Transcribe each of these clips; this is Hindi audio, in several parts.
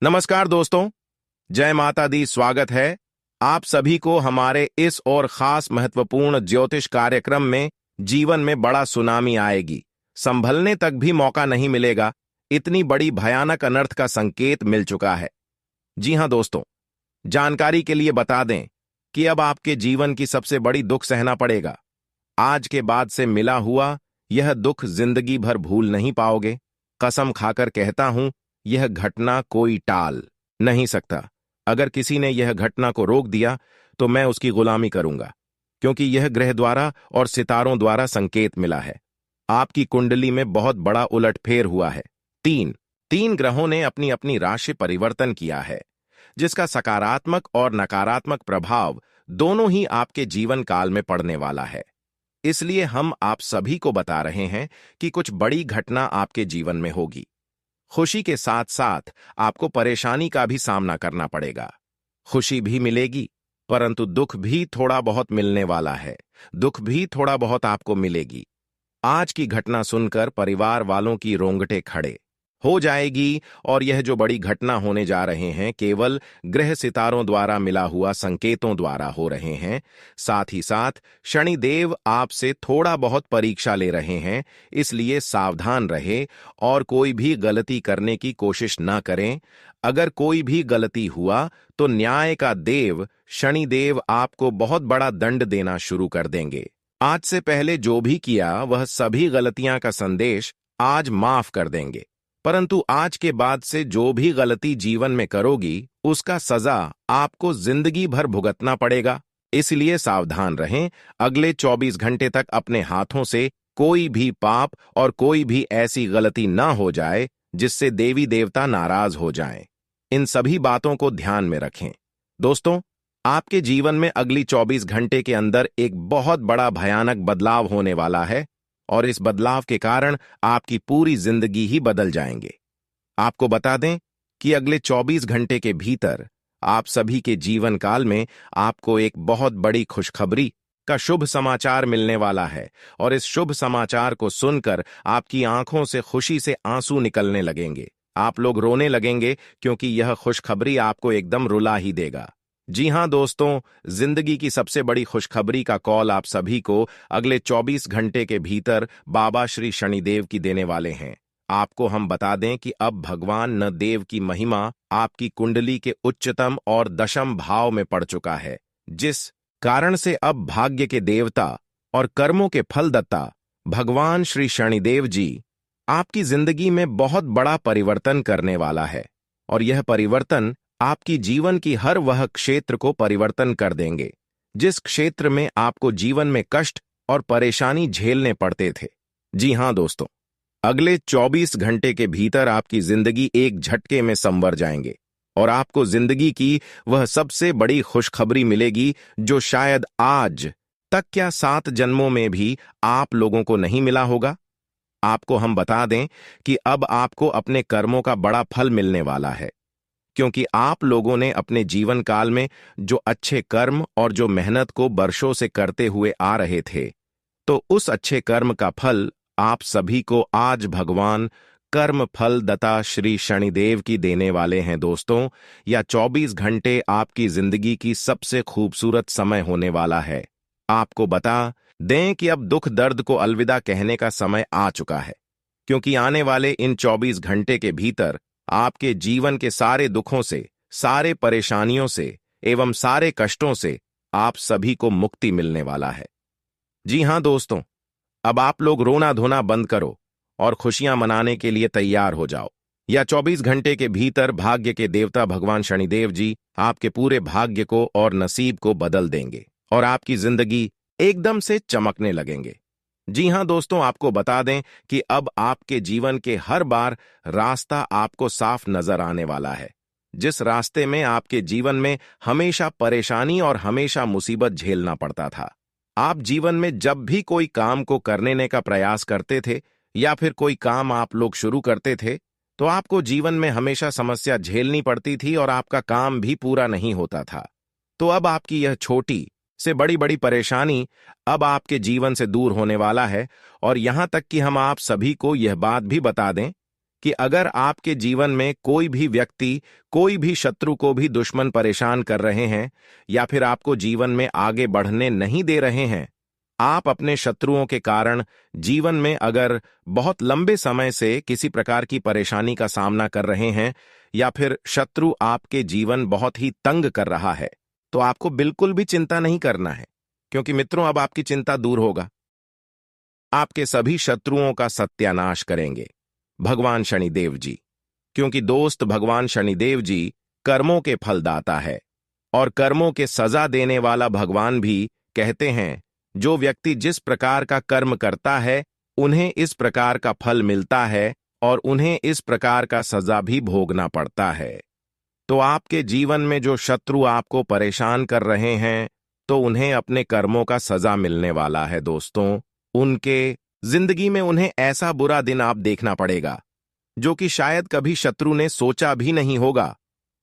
नमस्कार दोस्तों। जय माता दी। स्वागत है आप सभी को हमारे इस और खास महत्वपूर्ण ज्योतिष कार्यक्रम में। जीवन में बड़ा सुनामी आएगी, संभलने तक भी मौका नहीं मिलेगा, इतनी बड़ी भयानक अनर्थ का संकेत मिल चुका है। जी हां दोस्तों, जानकारी के लिए बता दें कि अब आपके जीवन की सबसे बड़ी दुख सहना पड़ेगा। आज के बाद से मिला हुआ यह दुख जिंदगी भर भूल नहीं पाओगे। कसम खाकर कहता हूं, यह घटना कोई टाल नहीं सकता। अगर किसी ने यह घटना को रोक दिया तो मैं उसकी गुलामी करूंगा, क्योंकि यह ग्रह द्वारा और सितारों द्वारा संकेत मिला है। आपकी कुंडली में बहुत बड़ा उलटफेर हुआ है। तीन तीन ग्रहों ने अपनी अपनी राशि परिवर्तन किया है, जिसका सकारात्मक और नकारात्मक प्रभाव दोनों ही आपके जीवन काल में पड़ने वाला है। इसलिए हम आप सभी को बता रहे हैं कि कुछ बड़ी घटना आपके जीवन में होगी। खुशी के साथ साथ आपको परेशानी का भी सामना करना पड़ेगा। खुशी भी मिलेगी, परंतु दुख भी थोड़ा बहुत मिलने वाला है। दुख भी थोड़ा बहुत आपको मिलेगी। आज की घटना सुनकर परिवार वालों की रोंगटे खड़े हो जाएगी, और यह जो बड़ी घटना होने जा रहे हैं केवल ग्रह सितारों द्वारा मिला हुआ संकेतों द्वारा हो रहे हैं। साथ ही साथ शनिदेव आपसे थोड़ा बहुत परीक्षा ले रहे हैं, इसलिए सावधान रहे और कोई भी गलती करने की कोशिश न करें। अगर कोई भी गलती हुआ तो न्याय का देव शनिदेव आपको बहुत बड़ा दंड देना शुरू कर देंगे। आज से पहले जो भी किया वह सभी गलतियां का संदेश आज माफ कर देंगे, परंतु आज के बाद से जो भी गलती जीवन में करोगी उसका सजा आपको जिंदगी भर भुगतना पड़ेगा। इसलिए सावधान रहें। अगले 24 घंटे तक अपने हाथों से कोई भी पाप और कोई भी ऐसी गलती ना हो जाए जिससे देवी देवता नाराज हो जाएं। इन सभी बातों को ध्यान में रखें। दोस्तों, आपके जीवन में अगली 24 घंटे के अंदर एक बहुत बड़ा भयानक बदलाव होने वाला है, और इस बदलाव के कारण आपकी पूरी जिंदगी ही बदल जाएंगे। आपको बता दें कि अगले 24 घंटे के भीतर आप सभी के जीवन काल में आपको एक बहुत बड़ी खुशखबरी का शुभ समाचार मिलने वाला है, और इस शुभ समाचार को सुनकर आपकी आंखों से खुशी से आंसू निकलने लगेंगे। आप लोग रोने लगेंगे, क्योंकि यह खुशखबरी आपको एकदम रुला ही देगा। जी हां दोस्तों, जिंदगी की सबसे बड़ी खुशखबरी का कॉल आप सभी को अगले 24 घंटे के भीतर बाबा श्री शनिदेव की देने वाले हैं। आपको हम बता दें कि अब भगवान न देव की महिमा आपकी कुंडली के उच्चतम और दशम भाव में पड़ चुका है, जिस कारण से अब भाग्य के देवता और कर्मों के फलदत्ता भगवान श्री शनिदेव जी आपकी जिंदगी में बहुत बड़ा परिवर्तन करने वाला है। और यह परिवर्तन आपकी जीवन की हर वह क्षेत्र को परिवर्तन कर देंगे जिस क्षेत्र में आपको जीवन में कष्ट और परेशानी झेलने पड़ते थे। जी हां दोस्तों, अगले 24 घंटे के भीतर आपकी जिंदगी एक झटके में संवर जाएंगे, और आपको जिंदगी की वह सबसे बड़ी खुशखबरी मिलेगी जो शायद आज तक क्या 7 जन्मों में भी आप लोगों को नहीं मिला होगा। आपको हम बता दें कि अब आपको अपने कर्मों का बड़ा फल मिलने वाला है, क्योंकि आप लोगों ने अपने जीवन काल में जो अच्छे कर्म और जो मेहनत को वर्षों से करते हुए आ रहे थे, तो उस अच्छे कर्म का फल आप सभी को आज भगवान कर्म फल दाता श्री शनिदेव की देने वाले हैं। दोस्तों, यह 24 घंटे आपकी जिंदगी की सबसे खूबसूरत समय होने वाला है। आपको बता दें कि अब दुख दर्द को अलविदा कहने का समय आ चुका है, क्योंकि आने वाले इन 24 घंटे के भीतर आपके जीवन के सारे दुखों से, सारे परेशानियों से एवं सारे कष्टों से आप सभी को मुक्ति मिलने वाला है। जी हां दोस्तों, अब आप लोग रोना धोना बंद करो और खुशियां मनाने के लिए तैयार हो जाओ। या 24 घंटे के भीतर भाग्य के देवता भगवान शनिदेव जी आपके पूरे भाग्य को और नसीब को बदल देंगे, और आपकी जिंदगी एकदम से चमकने लगेंगे। जी हां दोस्तों, आपको बता दें कि अब आपके जीवन के हर बार रास्ता आपको साफ नजर आने वाला है। जिस रास्ते में आपके जीवन में हमेशा परेशानी और हमेशा मुसीबत झेलना पड़ता था, आप जीवन में जब भी कोई काम को करने का प्रयास करते थे या फिर कोई काम आप लोग शुरू करते थे, तो आपको जीवन में हमेशा समस्या झेलनी पड़ती थी और आपका काम भी पूरा नहीं होता था। तो अब आपकी यह छोटी से बड़ी बड़ी परेशानी अब आपके जीवन से दूर होने वाला है, और यहां तक कि हम आप सभी को यह बात भी बता दें कि अगर आपके जीवन में कोई भी व्यक्ति, कोई भी शत्रु को भी दुश्मन परेशान कर रहे हैं या फिर आपको जीवन में आगे बढ़ने नहीं दे रहे हैं, आप अपने शत्रुओं के कारण जीवन में अगर बहुत लंबे समय से किसी प्रकार की परेशानी का सामना कर रहे हैं या फिर शत्रु आपके जीवन बहुत ही तंग कर रहा है, तो आपको बिल्कुल भी चिंता नहीं करना है, क्योंकि मित्रों अब आपकी चिंता दूर होगा। आपके सभी शत्रुओं का सत्यानाश करेंगे भगवान शनिदेव जी, क्योंकि दोस्त भगवान शनिदेव जी कर्मों के फलदाता है और कर्मों के सजा देने वाला भगवान भी कहते हैं जो व्यक्ति जिस प्रकार का कर्म करता है उन्हें इस प्रकार का फल मिलता है और उन्हें इस प्रकार का सजा भी भोगना पड़ता है। तो आपके जीवन में जो शत्रु आपको परेशान कर रहे हैं तो उन्हें अपने कर्मों का सजा मिलने वाला है दोस्तों। उनके जिंदगी में उन्हें ऐसा बुरा दिन आप देखना पड़ेगा जो कि शायद कभी शत्रु ने सोचा भी नहीं होगा।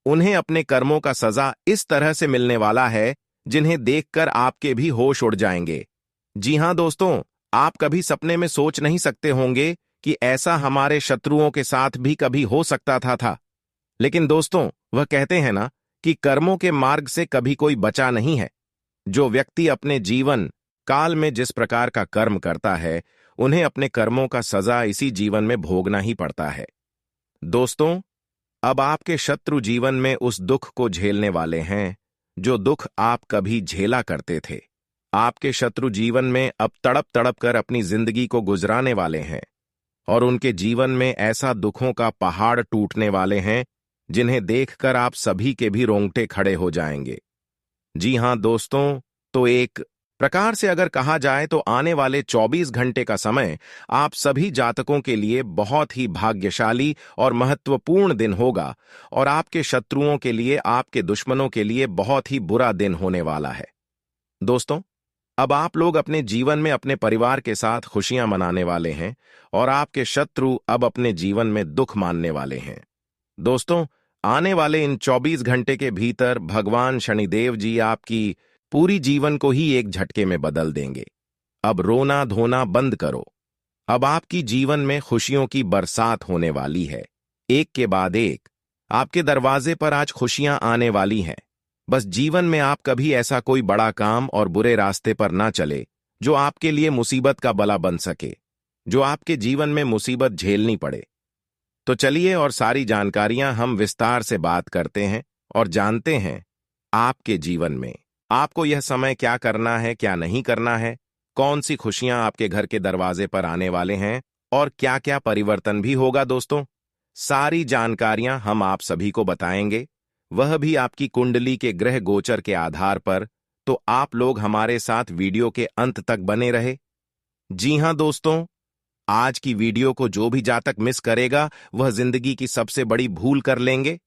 उन्हें अपने कर्मों का सजा इस तरह से मिलने वाला है जिन्हें देखकर आपके भी होश उड़ जाएंगे। जी हां दोस्तों, आप कभी सपने में सोच नहीं सकते होंगे कि ऐसा हमारे शत्रुओं के साथ भी कभी हो सकता था। लेकिन दोस्तों, वह कहते हैं ना कि कर्मों के मार्ग से कभी कोई बचा नहीं है। जो व्यक्ति अपने जीवन काल में जिस प्रकार का कर्म करता है उन्हें अपने कर्मों का सजा इसी जीवन में भोगना ही पड़ता है। दोस्तों, अब आपके शत्रु जीवन में उस दुख को झेलने वाले हैं जो दुख आप कभी झेला करते थे। आपके शत्रु जीवन में अब तड़प तड़प कर अपनी जिंदगी को गुजराने वाले हैं और उनके जीवन में ऐसा दुखों का पहाड़ टूटने वाले हैं जिन्हें देखकर आप सभी के भी रोंगटे खड़े हो जाएंगे। जी हां दोस्तों, तो एक प्रकार से अगर कहा जाए तो आने वाले 24 घंटे का समय आप सभी जातकों के लिए बहुत ही भाग्यशाली और महत्वपूर्ण दिन होगा और आपके शत्रुओं के लिए, आपके दुश्मनों के लिए बहुत ही बुरा दिन होने वाला है। दोस्तों, अब आप लोग अपने जीवन में अपने परिवार के साथ खुशियां मनाने वाले हैं और आपके शत्रु अब अपने जीवन में दुख मानने वाले हैं। दोस्तों, आने वाले इन 24 घंटे के भीतर भगवान शनिदेव जी आपकी पूरी जीवन को ही एक झटके में बदल देंगे। अब रोना धोना बंद करो। अब आपकी जीवन में खुशियों की बरसात होने वाली है। एक के बाद एक आपके दरवाजे पर आज खुशियां आने वाली हैं। बस जीवन में आप कभी ऐसा कोई बड़ा काम और बुरे रास्ते पर ना चले जो आपके लिए मुसीबत का बला बन सके, जो आपके जीवन में मुसीबत झेलनी पड़े। तो चलिए और सारी जानकारियां हम विस्तार से बात करते हैं और जानते हैं आपके जीवन में आपको यह समय क्या करना है, क्या नहीं करना है, कौन सी खुशियां आपके घर के दरवाजे पर आने वाले हैं और क्या क्या परिवर्तन भी होगा। दोस्तों, सारी जानकारियां हम आप सभी को बताएंगे, वह भी आपकी कुंडली के ग्रह गोचर के आधार पर। तो आप लोग हमारे साथ वीडियो के अंत तक बने रहे। जी हां दोस्तों, आज की वीडियो को जो भी जातक मिस करेगा वह जिंदगी की सबसे बड़ी भूल कर लेंगे,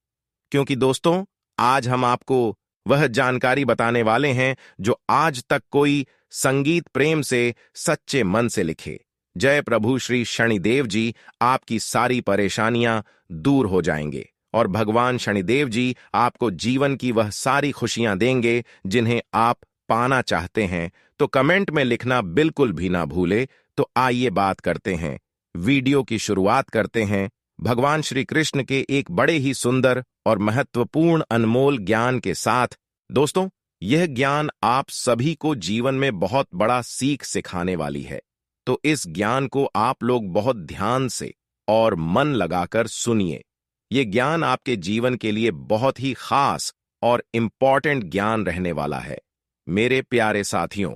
क्योंकि दोस्तों आज हम आपको वह जानकारी बताने वाले हैं जो आज तक कोई संगीत प्रेम से सच्चे मन से लिखे। जय प्रभु श्री शनिदेव जी, आपकी सारी परेशानियां दूर हो जाएंगे और भगवान शनिदेव जी आपको जीवन की वह सारी खुशियां देंगे जिन्हें आप पाना चाहते हैं। तो कमेंट में लिखना बिल्कुल भी ना भूले। तो आइए बात करते हैं, वीडियो की शुरुआत करते हैं भगवान श्री कृष्ण के एक बड़े ही सुंदर और महत्वपूर्ण अनमोल ज्ञान के साथ। दोस्तों, यह ज्ञान आप सभी को जीवन में बहुत बड़ा सीख सिखाने वाली है। तो इस ज्ञान को आप लोग बहुत ध्यान से और मन लगाकर सुनिए। यह ज्ञान आपके जीवन के लिए बहुत ही खास और इंपॉर्टेंट ज्ञान रहने वाला है। मेरे प्यारे साथियों,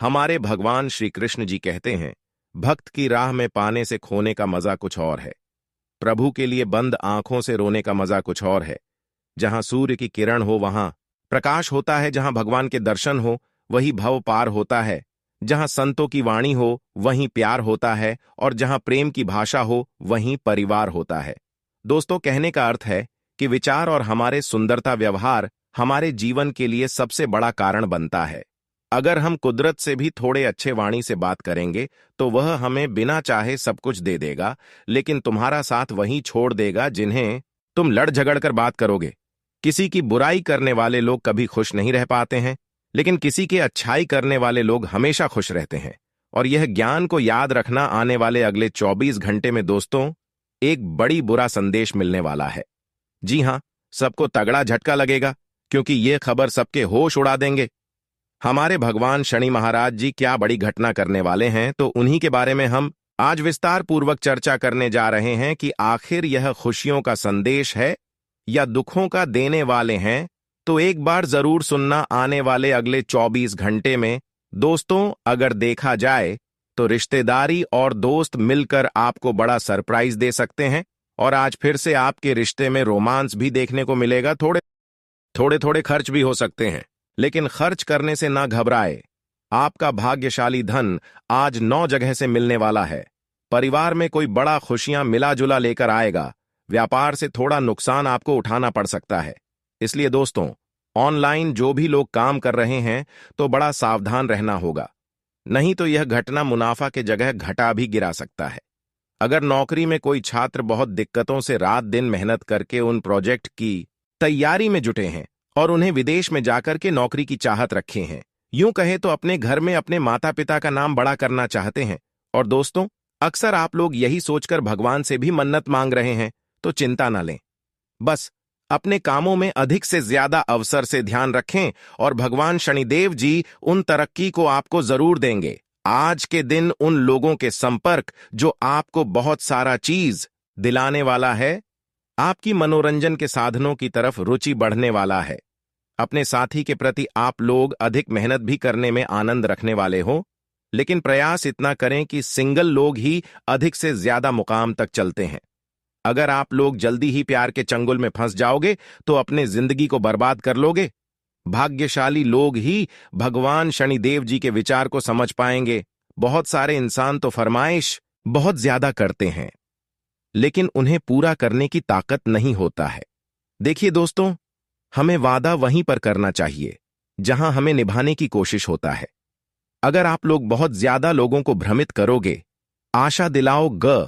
हमारे भगवान श्री कृष्ण जी कहते हैं, भक्त की राह में पाने से खोने का मजा कुछ और है। प्रभु के लिए बंद आंखों से रोने का मजा कुछ और है। जहां सूर्य की किरण हो वहां प्रकाश होता है, जहां भगवान के दर्शन हो वही भव पार होता है, जहां संतों की वाणी हो वहीं प्यार होता है और जहां प्रेम की भाषा हो वहीं परिवार होता है। दोस्तों, कहने का अर्थ है कि विचार और हमारे सुंदरता व्यवहार हमारे जीवन के लिए सबसे बड़ा कारण बनता है। अगर हम कुदरत से भी थोड़े अच्छे वाणी से बात करेंगे तो वह हमें बिना चाहे सब कुछ दे देगा, लेकिन तुम्हारा साथ वहीं छोड़ देगा जिन्हें तुम लड़ झगड़ कर बात करोगे। किसी की बुराई करने वाले लोग कभी खुश नहीं रह पाते हैं, लेकिन किसी के अच्छाई करने वाले लोग हमेशा खुश रहते हैं। और यह ज्ञान को याद रखना आने वाले अगले 24 घंटे में दोस्तों एक बड़ी बुरा संदेश मिलने वाला है। जी हां, सबको तगड़ा झटका लगेगा, क्योंकि ये खबर सबके होश उड़ा देंगे। हमारे भगवान शनि महाराज जी क्या बड़ी घटना करने वाले हैं, तो उन्हीं के बारे में हम आज विस्तार पूर्वक चर्चा करने जा रहे हैं कि आखिर यह खुशियों का संदेश है या दुखों का देने वाले हैं। तो एक बार जरूर सुनना आने वाले अगले 24 घंटे में। दोस्तों, अगर देखा जाए तो रिश्तेदारी और दोस्त मिलकर आपको बड़ा सरप्राइज दे सकते हैं, और आज फिर से आपके रिश्ते में रोमांस भी देखने को मिलेगा। थोड़े थोड़े खर्च भी हो सकते हैं, लेकिन खर्च करने से ना घबराए। आपका भाग्यशाली धन आज 9 जगह से मिलने वाला है। परिवार में कोई बड़ा खुशियां मिला जुला लेकर आएगा। व्यापार से थोड़ा नुकसान आपको उठाना पड़ सकता है। इसलिए दोस्तों, ऑनलाइन जो भी लोग काम कर रहे हैं तो बड़ा सावधान रहना होगा, नहीं तो यह घटना मुनाफा के जगह घटा भी गिरा सकता है। अगर नौकरी में कोई छात्र बहुत दिक्कतों से रात दिन मेहनत करके उन प्रोजेक्ट की तैयारी में जुटे हैं और उन्हें विदेश में जाकर के नौकरी की चाहत रखे हैं, यूं कहें तो अपने घर में अपने माता पिता का नाम बड़ा करना चाहते हैं, और दोस्तों, अक्सर आप लोग यही सोचकर भगवान से भी मन्नत मांग रहे हैं, तो चिंता ना लें। बस अपने कामों में अधिक से ज्यादा अवसर से ध्यान रखें और भगवान शनिदेव जी उन तरक्की को आपको जरूर देंगे। आज के दिन उन लोगों के संपर्क जो आपको बहुत सारा चीज दिलाने वाला है। आपकी मनोरंजन के साधनों की तरफ रुचि बढ़ने वाला है। अपने साथी के प्रति आप लोग अधिक मेहनत भी करने में आनंद रखने वाले हो, लेकिन प्रयास इतना करें कि सिंगल लोग ही अधिक से ज्यादा मुकाम तक चलते हैं। अगर आप लोग जल्दी ही प्यार के चंगुल में फंस जाओगे तो अपने जिंदगी को बर्बाद कर लोगे। भाग्यशाली लोग ही भगवान शनिदेव जी के विचार को समझ पाएंगे। बहुत सारे इंसान तो फरमाइश बहुत ज्यादा करते हैं, लेकिन उन्हें पूरा करने की ताकत नहीं होता है। देखिए दोस्तों, हमें वादा वहीं पर करना चाहिए जहां हमें निभाने की कोशिश होता है। अगर आप लोग बहुत ज्यादा लोगों को भ्रमित करोगे, आशा दिलाओगे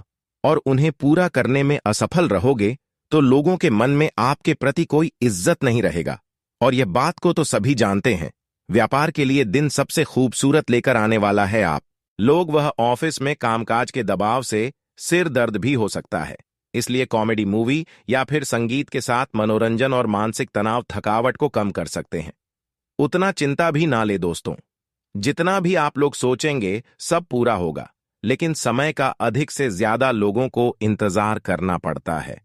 और उन्हें पूरा करने में असफल रहोगे, तो लोगों के मन में आपके प्रति कोई इज्जत नहीं रहेगा। और यह बात को तो सभी जानते हैं। व्यापार के लिए दिन सबसे खूबसूरत लेकर आने वाला है आप लोग। वह ऑफिस में कामकाज के दबाव से सिर दर्द भी हो सकता है, इसलिए कॉमेडी मूवी या फिर संगीत के साथ मनोरंजन और मानसिक तनाव थकावट को कम कर सकते हैं। उतना चिंता भी ना ले दोस्तों। जितना भी आप लोग सोचेंगे सब पूरा होगा, लेकिन समय का अधिक से ज्यादा लोगों को इंतजार करना पड़ता है।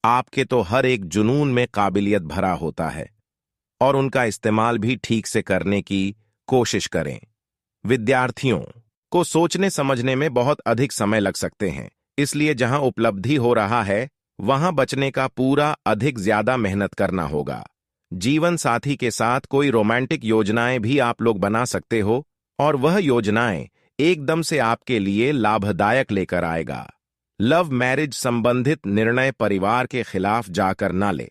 आपके तो हर एक जुनून में काबिलियत भरा होता है, और उनका इस्तेमाल भी ठीक से करने की कोशिश करें। विद्यार्थियों को सोचने समझने में बहुत अधिक समय लग सकते हैं, इसलिए जहां उपलब्धि हो रहा है वहां बचने का पूरा अधिक ज्यादा मेहनत करना होगा। जीवन साथी के साथ कोई रोमांटिक योजनाएं भी आप लोग बना सकते हो, और वह योजनाएं एकदम से आपके लिए लाभदायक लेकर आएगा। लव मैरिज संबंधित निर्णय परिवार के खिलाफ जाकर ना ले,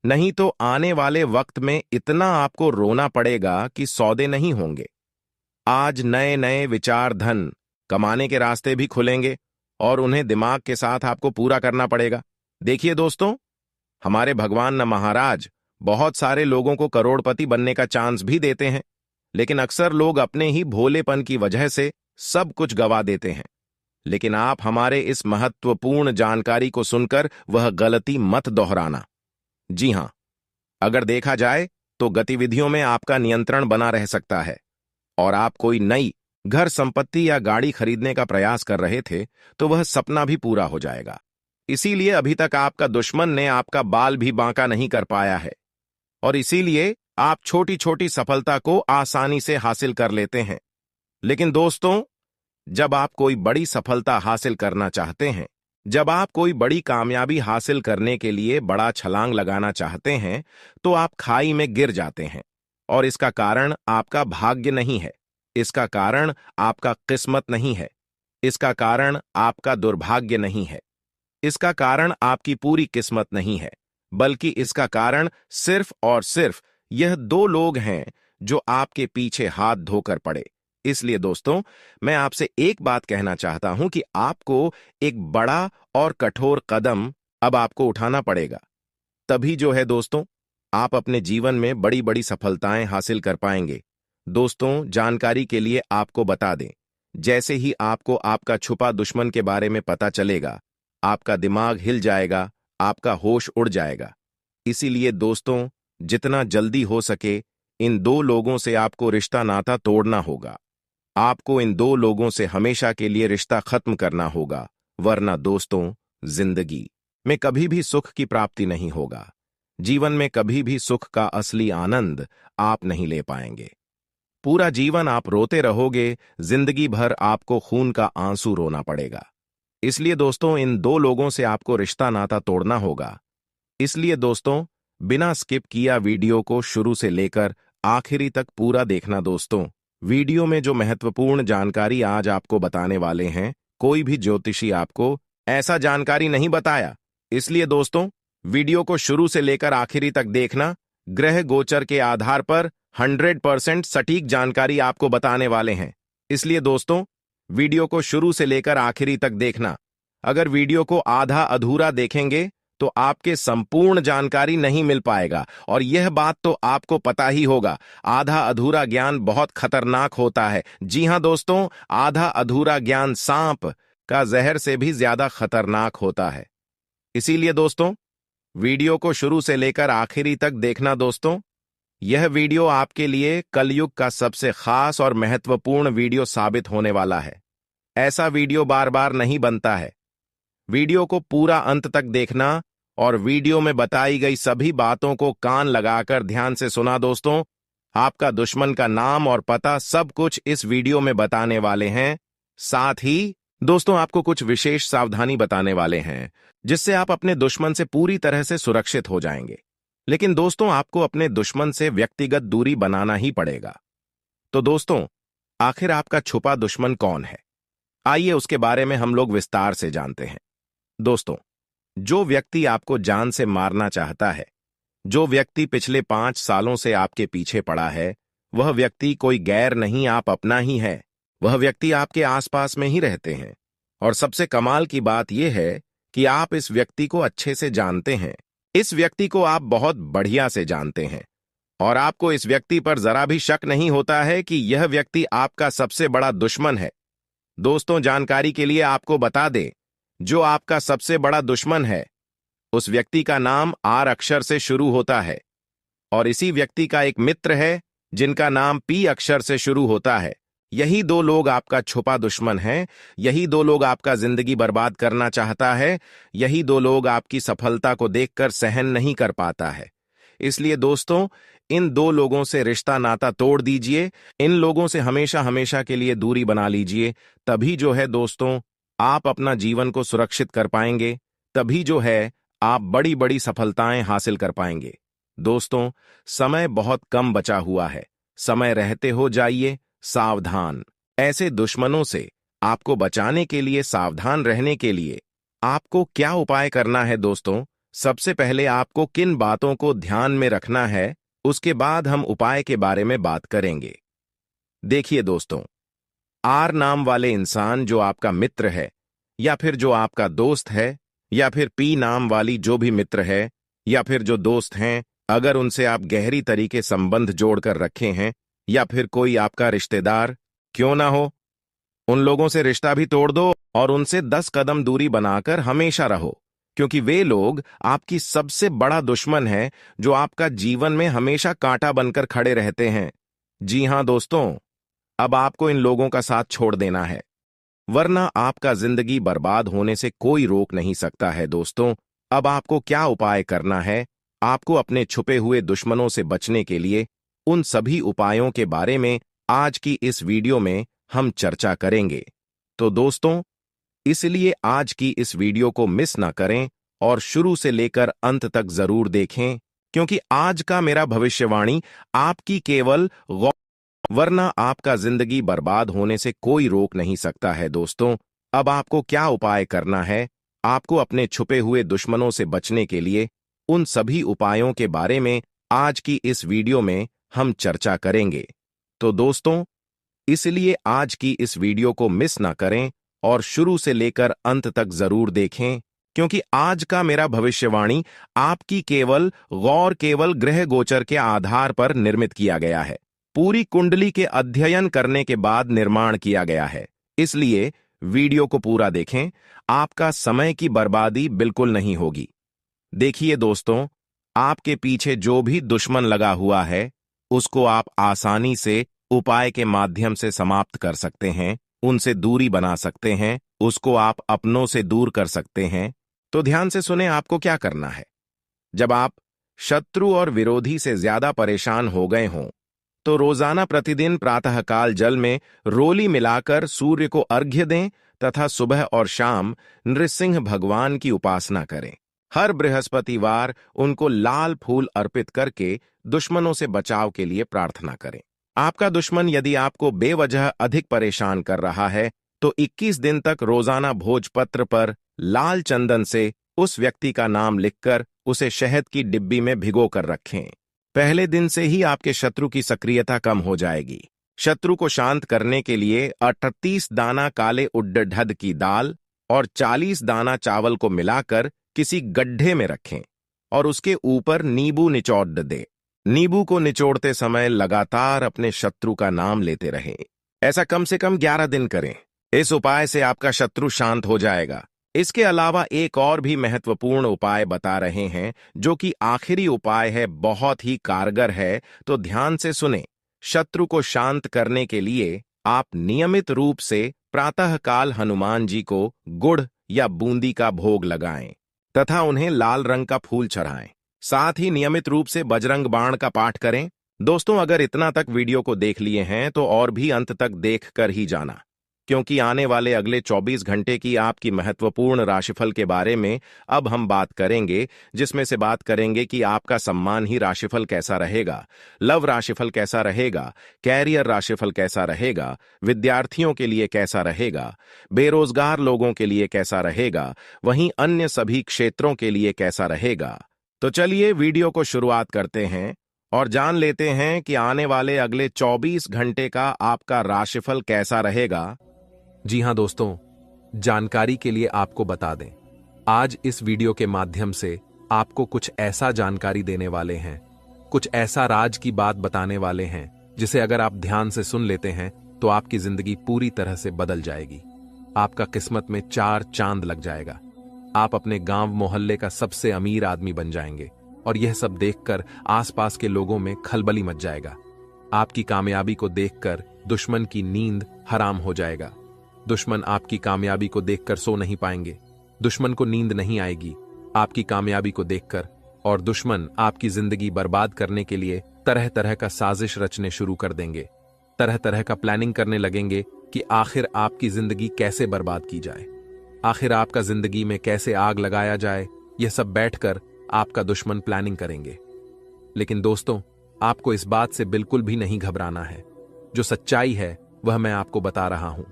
नहीं तो आने वाले वक्त में इतना आपको रोना पड़ेगा कि सौदे नहीं होंगे। आज नए नए विचार धन कमाने के रास्ते भी खुलेंगे, और उन्हें दिमाग के साथ आपको पूरा करना पड़ेगा। देखिए दोस्तों, हमारे भगवान न महाराज बहुत सारे लोगों को करोड़पति बनने का चांस भी देते हैं, लेकिन अक्सर लोग अपने ही भोलेपन की वजह से सब कुछ गवा देते हैं। लेकिन आप हमारे इस महत्वपूर्ण जानकारी को सुनकर वह गलती मत दोहराना। जी हां, अगर देखा जाए तो गतिविधियों में आपका नियंत्रण बना रह सकता है, और आप कोई नई घर संपत्ति या गाड़ी खरीदने का प्रयास कर रहे थे तो वह सपना भी पूरा हो जाएगा। इसीलिए अभी तक आपका दुश्मन ने आपका बाल भी बांका नहीं कर पाया है, और इसीलिए आप छोटी छोटी सफलता को आसानी से हासिल कर लेते हैं। लेकिन दोस्तों, जब आप कोई बड़ी सफलता हासिल करना चाहते हैं, जब आप कोई बड़ी कामयाबी हासिल करने के लिए बड़ा छलांग लगाना चाहते हैं, तो आप खाई में गिर जाते हैं। और इसका कारण आपका भाग्य नहीं है, इसका कारण आपका किस्मत नहीं है, इसका कारण आपका दुर्भाग्य नहीं है, इसका कारण आपकी पूरी किस्मत नहीं है, बल्कि इसका कारण सिर्फ और सिर्फ यह 2 लोग हैं जो आपके पीछे हाथ धोकर पड़े। इसलिए दोस्तों, मैं आपसे एक बात कहना चाहता हूं कि आपको एक बड़ा और कठोर कदम अब आपको उठाना पड़ेगा। तभी जो है दोस्तों, आप अपने जीवन में बड़ी बड़ी सफलताएं हासिल कर पाएंगे। दोस्तों, जानकारी के लिए आपको बता दें, जैसे ही आपको आपका छुपा दुश्मन के बारे में पता चलेगा, आपका दिमाग हिल जाएगा, आपका होश उड़ जाएगा। इसीलिए दोस्तों, जितना जल्दी हो सके इन दो लोगों से आपको रिश्ता नाता तोड़ना होगा। आपको इन दो लोगों से हमेशा के लिए रिश्ता खत्म करना होगा, वरना दोस्तों, जिंदगी में कभी भी सुख की प्राप्ति नहीं होगा। जीवन में कभी भी सुख का असली आनंद आप नहीं ले पाएंगे। पूरा जीवन आप रोते रहोगे, जिंदगी भर आपको खून का आंसू रोना पड़ेगा। इसलिए दोस्तों, इन दो लोगों से आपको रिश्ता नाता तोड़ना होगा। इसलिए दोस्तों, बिना स्किप किया वीडियो को शुरू से लेकर आखिरी तक पूरा देखना। दोस्तों, वीडियो में जो महत्वपूर्ण जानकारी आज आपको बताने वाले हैं, कोई भी ज्योतिषी आपको ऐसा जानकारी नहीं बताया। इसलिए दोस्तों, वीडियो को शुरू से लेकर आखिरी तक देखना। ग्रह गोचर के आधार पर 100% सटीक जानकारी आपको बताने वाले हैं। इसलिए दोस्तों, वीडियो को शुरू से लेकर आखिरी तक देखना। अगर वीडियो को आधा अधूरा देखेंगे तो आपके संपूर्ण जानकारी नहीं मिल पाएगा, और यह बात तो आपको पता ही होगा, आधा अधूरा ज्ञान बहुत खतरनाक होता है। जी हां दोस्तों, आधा अधूरा ज्ञान सांप का जहर से भी ज्यादा खतरनाक होता है। इसीलिए दोस्तों, वीडियो को शुरू से लेकर आखिरी तक देखना। दोस्तों, यह वीडियो आपके लिए कलयुग का सबसे खास और महत्वपूर्ण वीडियो साबित होने वाला है। ऐसा वीडियो बार बार नहीं बनता है। वीडियो को पूरा अंत तक देखना और वीडियो में बताई गई सभी बातों को कान लगाकर ध्यान से सुना। दोस्तों, आपका दुश्मन का नाम और पता सब कुछ इस वीडियो में बताने वाले हैं। साथ ही दोस्तों, आपको कुछ विशेष सावधानी बताने वाले हैं, जिससे आप अपने दुश्मन से पूरी तरह से सुरक्षित हो जाएंगे। लेकिन दोस्तों, आपको अपने दुश्मन से व्यक्तिगत दूरी बनाना ही पड़ेगा। तो दोस्तों, आखिर आपका छुपा दुश्मन कौन है? आइए उसके बारे में हम लोग विस्तार से जानते हैं। दोस्तों, जो व्यक्ति आपको जान से मारना चाहता है, जो व्यक्ति पिछले 5 सालों से आपके पीछे पड़ा है, वह व्यक्ति कोई गैर नहीं, आप अपना ही है। वह व्यक्ति आपके आसपास में ही रहते हैं, और सबसे कमाल की बात यह है कि आप इस व्यक्ति को अच्छे से जानते हैं। इस व्यक्ति को आप बहुत बढ़िया से जानते हैं, और आपको इस व्यक्ति पर जरा भी शक नहीं होता है कि यह व्यक्ति आपका सबसे बड़ा दुश्मन है। दोस्तों, जानकारी के लिए आपको बता दें, जो आपका सबसे बड़ा दुश्मन है, उस व्यक्ति का नाम आर अक्षर से शुरू होता है, और इसी व्यक्ति का एक मित्र है जिनका नाम पी अक्षर से शुरू होता है। यही दो लोग आपका छुपा दुश्मन हैं। यही दो लोग आपका जिंदगी बर्बाद करना चाहता है। यही दो लोग आपकी सफलता को देखकर सहन नहीं कर पाता है। इसलिए दोस्तों, इन दो लोगों से रिश्ता नाता तोड़ दीजिए। इन लोगों से हमेशा हमेशा के लिए दूरी बना लीजिए। तभी जो है दोस्तों, आप अपना जीवन को सुरक्षित कर पाएंगे। तभी जो है आप बड़ी बड़ी सफलताएं हासिल कर पाएंगे। दोस्तों, समय बहुत कम बचा हुआ है। समय रहते हो जाइए सावधान। ऐसे दुश्मनों से आपको बचाने के लिए, सावधान रहने के लिए आपको क्या उपाय करना है? दोस्तों, सबसे पहले आपको किन बातों को ध्यान में रखना है, उसके बाद हम उपाय के बारे में बात करेंगे। देखिए दोस्तों, आर नाम वाले इंसान जो आपका मित्र है, या फिर जो आपका दोस्त है, या फिर पी नाम वाली जो भी मित्र है, या फिर जो दोस्त हैं, अगर उनसे आप गहरी तरीके संबंध जोड़कर रखे हैं, या फिर कोई आपका रिश्तेदार क्यों ना हो, उन लोगों से रिश्ता भी तोड़ दो और उनसे 10 कदम दूरी बनाकर हमेशा रहो, क्योंकि वे लोग आपकी सबसे बड़ा दुश्मन है, जो आपका जीवन में हमेशा कांटा बनकर खड़े रहते हैं। जी हां दोस्तों, अब आपको इन लोगों का साथ छोड़ देना है, वरना आपका जिंदगी बर्बाद होने से कोई रोक नहीं सकता है। दोस्तों, अब आपको क्या उपाय करना है? आपको अपने छुपे हुए दुश्मनों से बचने के लिए उन सभी उपायों के बारे में आज की इस वीडियो में हम चर्चा करेंगे। तो दोस्तों, इसलिए आज की इस वीडियो को मिस ना करें और शुरू से लेकर अंत तक जरूर देखें, क्योंकि आज का मेरा भविष्यवाणी आपकी केवल वरना आपका जिंदगी बर्बाद होने से कोई रोक नहीं सकता है। दोस्तों, अब आपको क्या उपाय करना है? आपको अपने छुपे हुए दुश्मनों से बचने के लिए उन सभी उपायों के बारे में आज की इस वीडियो में हम चर्चा करेंगे। तो दोस्तों, इसलिए आज की इस वीडियो को मिस ना करें और शुरू से लेकर अंत तक जरूर देखें, क्योंकि आज का मेरा भविष्यवाणी आपकी केवल ग्रह गोचर के आधार पर निर्मित किया गया है। पूरी कुंडली के अध्ययन करने के बाद निर्माण किया गया है। इसलिए वीडियो को पूरा देखें, आपका समय की बर्बादी बिल्कुल नहीं होगी। देखिए दोस्तों, आपके पीछे जो भी दुश्मन लगा हुआ है, उसको आप आसानी से उपाय के माध्यम से समाप्त कर सकते हैं, उनसे दूरी बना सकते हैं, उसको आप अपनों से दूर कर सकते हैं। तो ध्यान से सुने आपको क्या करना है। जब आप शत्रु और विरोधी से ज्यादा परेशान हो गए हों, तो रोजाना प्रतिदिन प्रातःकाल जल में रोली मिलाकर सूर्य को अर्घ्य दें तथा सुबह और शाम नृसिंह भगवान की उपासना करें। हर बृहस्पतिवार उनको लाल फूल अर्पित करके दुश्मनों से बचाव के लिए प्रार्थना करें। आपका दुश्मन यदि आपको बेवजह अधिक परेशान कर रहा है, तो 21 दिन तक रोजाना भोजपत्र पर लाल चंदन से उस व्यक्ति का नाम लिखकर उसे शहद की डिब्बी में भिगो कर रखें। पहले दिन से ही आपके शत्रु की सक्रियता कम हो जाएगी। शत्रु को शांत करने के लिए 38 दाना काले उड़द की दाल और 40 दाना चावल को मिलाकर किसी गड्ढे में रखें और उसके ऊपर नींबू निचोड़ दें। नींबू को निचोड़ते समय लगातार अपने शत्रु का नाम लेते रहें। ऐसा कम से कम 11 दिन करें। इस उपाय से आपका शत्रु शांत हो जाएगा। इसके अलावा एक और भी महत्वपूर्ण उपाय बता रहे हैं, जो कि आखिरी उपाय है, बहुत ही कारगर है, तो ध्यान से सुने। शत्रु को शांत करने के लिए आप नियमित रूप से प्रातःकाल हनुमान जी को गुड़ या बूंदी का भोग लगाएं तथा उन्हें लाल रंग का फूल चढ़ाएं। साथ ही नियमित रूप से बजरंग बाण का पाठ करें। दोस्तों, अगर इतना तक वीडियो को देख लिए हैं तो और भी अंत तक देख कर ही जाना, क्योंकि आने वाले अगले 24 घंटे की आपकी महत्वपूर्ण राशिफल के बारे में अब हम बात करेंगे, जिसमें से बात करेंगे कि आपका सम्मान ही राशिफल कैसा रहेगा, लव राशिफल कैसा रहेगा, कैरियर राशिफल कैसा रहेगा, विद्यार्थियों के लिए कैसा रहेगा, बेरोजगार लोगों के लिए कैसा रहेगा, वहीं अन्य सभी क्षेत्रों के लिए कैसा रहेगा। तो चलिए वीडियो को शुरुआत करते हैं और जान लेते हैं कि आने वाले अगले 24 घंटे का आपका राशिफल कैसा रहेगा। जी हां दोस्तों, जानकारी के लिए आपको बता दें, आज इस वीडियो के माध्यम से आपको कुछ ऐसा जानकारी देने वाले हैं, कुछ ऐसा राज की बात बताने वाले हैं, जिसे अगर आप ध्यान से सुन लेते हैं तो आपकी जिंदगी पूरी तरह से बदल जाएगी। आपका किस्मत में 4 चांद लग जाएगा। आप अपने गांव मोहल्ले का सबसे अमीर आदमी बन जाएंगे और यह सब देखकर आसपास के लोगों में खलबली मच जाएगा। आपकी कामयाबी को देखकर दुश्मन की नींद हराम हो जाएगा। दुश्मन आपकी कामयाबी को देखकर सो नहीं पाएंगे। दुश्मन को नींद नहीं आएगी आपकी कामयाबी को देखकर, और दुश्मन आपकी जिंदगी बर्बाद करने के लिए तरह तरह का साजिश रचने शुरू कर देंगे। तरह तरह का प्लानिंग करने लगेंगे कि आखिर आपकी जिंदगी कैसे बर्बाद की जाए, आखिर आपका जिंदगी में कैसे आग लगाया जाए। यह सब बैठकर आपका दुश्मन प्लानिंग करेंगे। लेकिन दोस्तों, आपको इस बात से बिल्कुल भी नहीं घबराना है। जो सच्चाई है वह मैं आपको बता रहा हूं।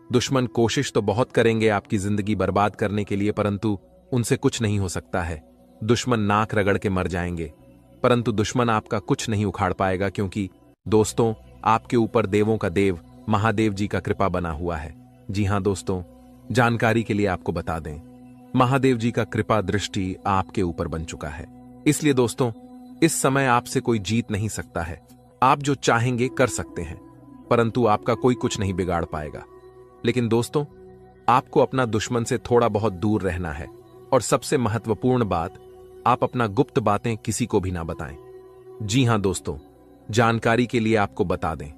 दुश्मन कोशिश तो बहुत करेंगे आपकी जिंदगी बर्बाद करने के लिए, परंतु उनसे कुछ नहीं हो सकता है। दुश्मन नाक रगड़ के मर जाएंगे, परंतु दुश्मन आपका कुछ नहीं उखाड़ पाएगा, क्योंकि दोस्तों, आपके ऊपर देवों का देव महादेव जी का कृपा बना हुआ है। जी हां दोस्तों, जानकारी के लिए आपको बता दें, महादेव जी का कृपा दृष्टि आपके ऊपर बन चुका है। इसलिए दोस्तों, इस समय आपसे कोई जीत नहीं सकता है। आप जो चाहेंगे कर सकते हैं, परंतु आपका कोई कुछ नहीं बिगाड़ पाएगा। लेकिन दोस्तों, आपको अपना दुश्मन से थोड़ा बहुत दूर रहना है, और सबसे महत्वपूर्ण बात, आप अपना गुप्त बातें किसी को भी ना बताएं। जी हां दोस्तों, जानकारी के लिए आपको बता दें,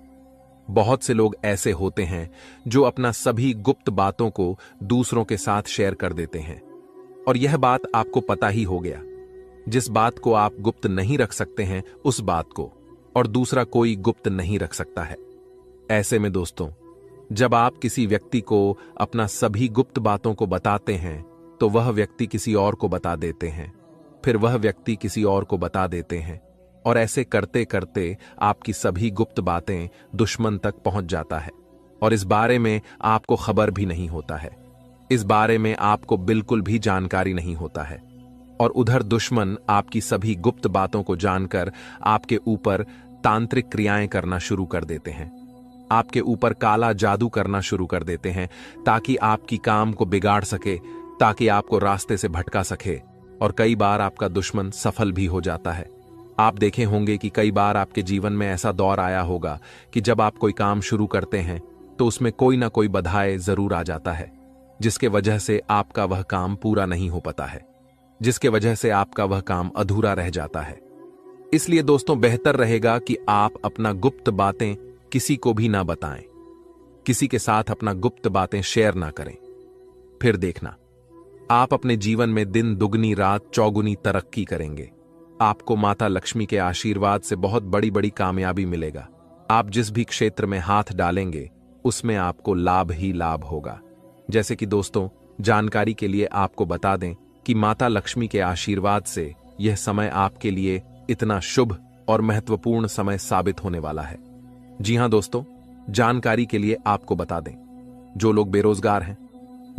बहुत से लोग ऐसे होते हैं जो अपना सभी गुप्त बातों को दूसरों के साथ शेयर कर देते हैं, और यह बात आपको पता ही हो गया। जिस बात को आप गुप्त नहीं रख सकते हैं, उस बात को और दूसरा कोई गुप्त नहीं रख सकता है। ऐसे में दोस्तों, जब आप किसी व्यक्ति को अपना सभी गुप्त बातों को बताते हैं, तो वह व्यक्ति किसी और को बता देते हैं, फिर वह व्यक्ति किसी और को बता देते हैं, और ऐसे करते करते आपकी सभी गुप्त बातें दुश्मन तक पहुंच जाता है, और इस बारे में आपको खबर भी नहीं होता है। इस बारे में आपको बिल्कुल भी जानकारी नहीं होता है, और उधर दुश्मन आपकी सभी गुप्त बातों को जानकर आपके ऊपर तांत्रिक क्रियाएं करना शुरू कर देते हैं, आपके ऊपर काला जादू करना शुरू कर देते हैं, ताकि आपकी काम को बिगाड़ सके, ताकि आपको रास्ते से भटका सके। और कई बार आपका दुश्मन सफल भी हो जाता है। आप देखे होंगे कि कई बार आपके जीवन में ऐसा दौर आया होगा कि जब आप कोई काम शुरू करते हैं तो उसमें कोई ना कोई बाधाएं जरूर आ जाता है, जिसके वजह से आपका वह काम पूरा नहीं हो पाता है, जिसके वजह से आपका वह काम अधूरा रह जाता है। इसलिए दोस्तों बेहतर रहेगा कि आप अपना गुप्त बातें किसी को भी ना बताएं, किसी के साथ अपना गुप्त बातें शेयर ना करें। फिर देखना, आप अपने जीवन में दिन दुगनी रात चौगुनी तरक्की करेंगे। आपको माता लक्ष्मी के आशीर्वाद से बहुत बड़ी बड़ी कामयाबी मिलेगा। आप जिस भी क्षेत्र में हाथ डालेंगे उसमें आपको लाभ ही लाभ होगा। जैसे कि दोस्तों जानकारी के लिए आपको बता दें कि माता लक्ष्मी के आशीर्वाद से यह समय आपके लिए इतना शुभ और महत्वपूर्ण समय साबित होने वाला है। जी हां दोस्तों, जानकारी के लिए आपको बता दें, जो लोग बेरोजगार हैं,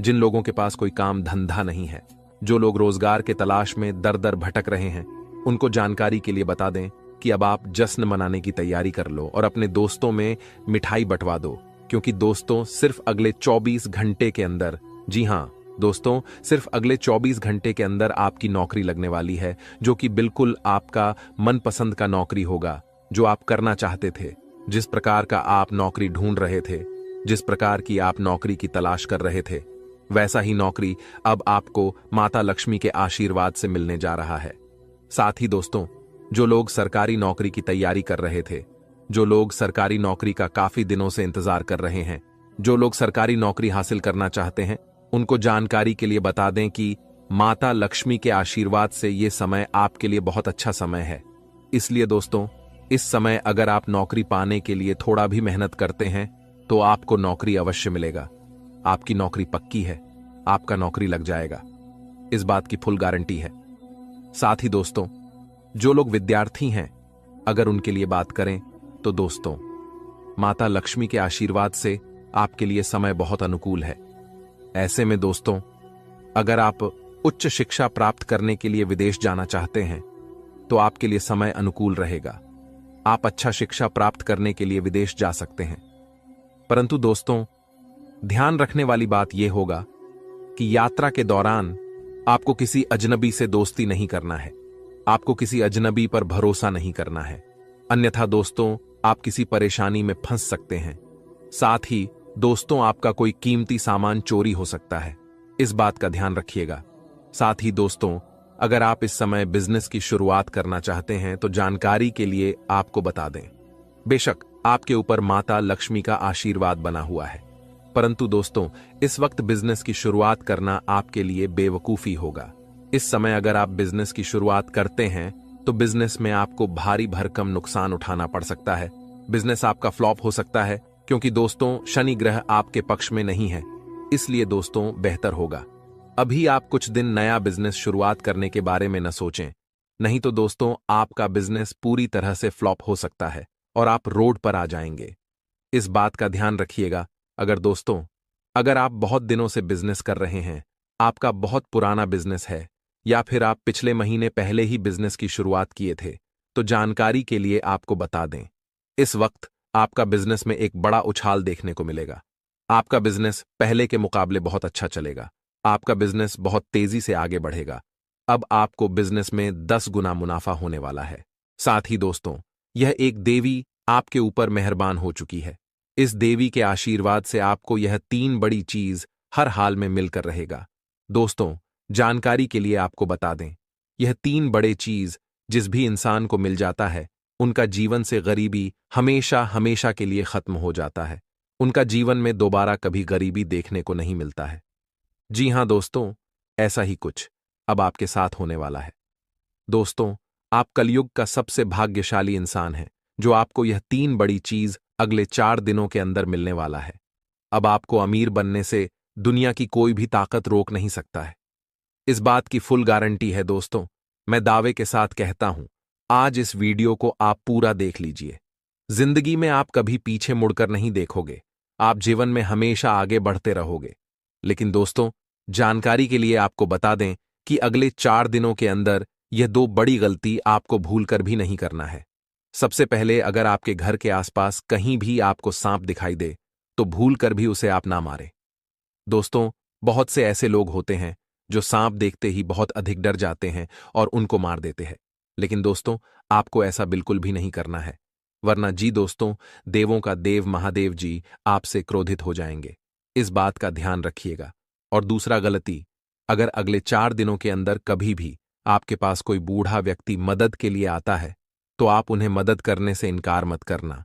जिन लोगों के पास कोई काम धंधा नहीं है, जो लोग रोजगार के तलाश में दर दर भटक रहे हैं, उनको जानकारी के लिए बता दें कि अब आप जश्न मनाने की तैयारी कर लो और अपने दोस्तों में मिठाई बंटवा दो, क्योंकि दोस्तों सिर्फ अगले 24 घंटे के अंदर, जी हां दोस्तों, सिर्फ अगले 24 घंटे के अंदर आपकी नौकरी लगने वाली है, जो कि बिल्कुल आपका मनपसंद का नौकरी होगा, जो आप करना चाहते थे। जिस प्रकार का आप नौकरी ढूंढ रहे थे, जिस प्रकार की आप नौकरी की तलाश कर रहे थे, वैसा ही नौकरी अब आपको माता लक्ष्मी के आशीर्वाद से मिलने जा रहा है। साथ ही दोस्तों, जो लोग सरकारी नौकरी की तैयारी कर रहे थे, जो लोग सरकारी नौकरी का काफी दिनों से इंतजार कर रहे हैं, जो लोग सरकारी नौकरी हासिल करना चाहते हैं, उनको जानकारी के लिए बता दें कि माता लक्ष्मी के आशीर्वाद से यह समय आपके लिए बहुत अच्छा समय है। इसलिए दोस्तों, इस समय अगर आप नौकरी पाने के लिए थोड़ा भी मेहनत करते हैं तो आपको नौकरी अवश्य मिलेगा। आपकी नौकरी पक्की है, आपका नौकरी लग जाएगा, इस बात की फुल गारंटी है। साथ ही दोस्तों, जो लोग विद्यार्थी हैं, अगर उनके लिए बात करें तो दोस्तों, माता लक्ष्मी के आशीर्वाद से आपके लिए समय बहुत अनुकूल है। ऐसे में दोस्तों, अगर आप उच्च शिक्षा प्राप्त करने के लिए विदेश जाना चाहते हैं तो आपके लिए समय अनुकूल रहेगा। आप अच्छा शिक्षा प्राप्त करने के लिए विदेश जा सकते हैं। परंतु दोस्तों, ध्यान रखने वाली बात यह होगा कि यात्रा के दौरान आपको किसी अजनबी से दोस्ती नहीं करना है, आपको किसी अजनबी पर भरोसा नहीं करना है, अन्यथा दोस्तों आप किसी परेशानी में फंस सकते हैं। साथ ही दोस्तों, आपका कोई कीमती सामान चोरी हो सकता है, इस बात का ध्यान रखिएगा। साथ ही दोस्तों, अगर आप इस समय बिजनेस की शुरुआत करना चाहते हैं तो जानकारी के लिए आपको बता दें, बेशक आपके ऊपर माता लक्ष्मी का आशीर्वाद बना हुआ है, परंतु दोस्तों इस वक्त बिजनेस की शुरुआत करना आपके लिए बेवकूफी होगा। इस समय अगर आप बिजनेस की शुरुआत करते हैं तो बिजनेस में आपको भारी भरकम नुकसान उठाना पड़ सकता है। बिजनेस आपका फ्लॉप हो सकता है, क्योंकि दोस्तों शनि ग्रह आपके पक्ष में नहीं है। इसलिए दोस्तों बेहतर होगा अभी आप कुछ दिन नया बिजनेस शुरुआत करने के बारे में न सोचें, नहीं तो दोस्तों आपका बिजनेस पूरी तरह से फ्लॉप हो सकता है और आप रोड पर आ जाएंगे। इस बात का ध्यान रखिएगा। अगर आप बहुत दिनों से बिजनेस कर रहे हैं, आपका बहुत पुराना बिजनेस है, या फिर आप पिछले महीने पहले ही बिजनेस की शुरुआत किए थे, तो जानकारी के लिए आपको बता दें, इस वक्त आपका बिजनेस में एक बड़ा उछाल देखने को मिलेगा। आपका बिजनेस पहले के मुकाबले बहुत अच्छा चलेगा, आपका बिजनेस बहुत तेजी से आगे बढ़ेगा। अब आपको बिजनेस में 10 गुना मुनाफा होने वाला है। साथ ही दोस्तों, यह एक देवी आपके ऊपर मेहरबान हो चुकी है। इस देवी के आशीर्वाद से आपको यह 3 बड़ी चीज हर हाल में मिलकर रहेगा। दोस्तों जानकारी के लिए आपको बता दें, यह 3 बड़े चीज जिस भी इंसान को मिल जाता है, उनका जीवन से गरीबी हमेशा हमेशा के लिए खत्म हो जाता है। उनका जीवन में दोबारा कभी गरीबी देखने को नहीं मिलता है। जी हां दोस्तों, ऐसा ही कुछ अब आपके साथ होने वाला है। दोस्तों, आप कलयुग का सबसे भाग्यशाली इंसान हैं, जो आपको यह 3 बड़ी चीज अगले 4 दिनों के अंदर मिलने वाला है। अब आपको अमीर बनने से दुनिया की कोई भी ताकत रोक नहीं सकता है। इस बात की फुल गारंटी है दोस्तों, मैं दावे के साथ कहता हूं। आज इस वीडियो को आप पूरा देख लीजिए। जिंदगी में आप कभी पीछे मुड़कर नहीं देखोगे, आप जीवन में हमेशा आगे बढ़ते रहोगे। लेकिन दोस्तों, जानकारी के लिए आपको बता दें कि अगले 4 दिनों के अंदर यह 2 बड़ी गलती आपको भूलकर भी नहीं करना है। सबसे पहले, अगर आपके घर के आसपास कहीं भी आपको सांप दिखाई दे तो भूलकर भी उसे आप ना मारें। दोस्तों, बहुत से ऐसे लोग होते हैं जो सांप देखते ही बहुत अधिक डर जाते हैं और उनको मार देते हैं। लेकिन दोस्तों, आपको ऐसा बिल्कुल भी नहीं करना है। वरना जी दोस्तों, देवों का देव महादेव जी आपसे क्रोधित हो जाएंगे। इस बात का ध्यान रखिएगा। और दूसरा गलती, अगर अगले 4 दिनों के अंदर कभी भी आपके पास कोई बूढ़ा व्यक्ति मदद के लिए आता है तो आप उन्हें मदद करने से इनकार मत करना।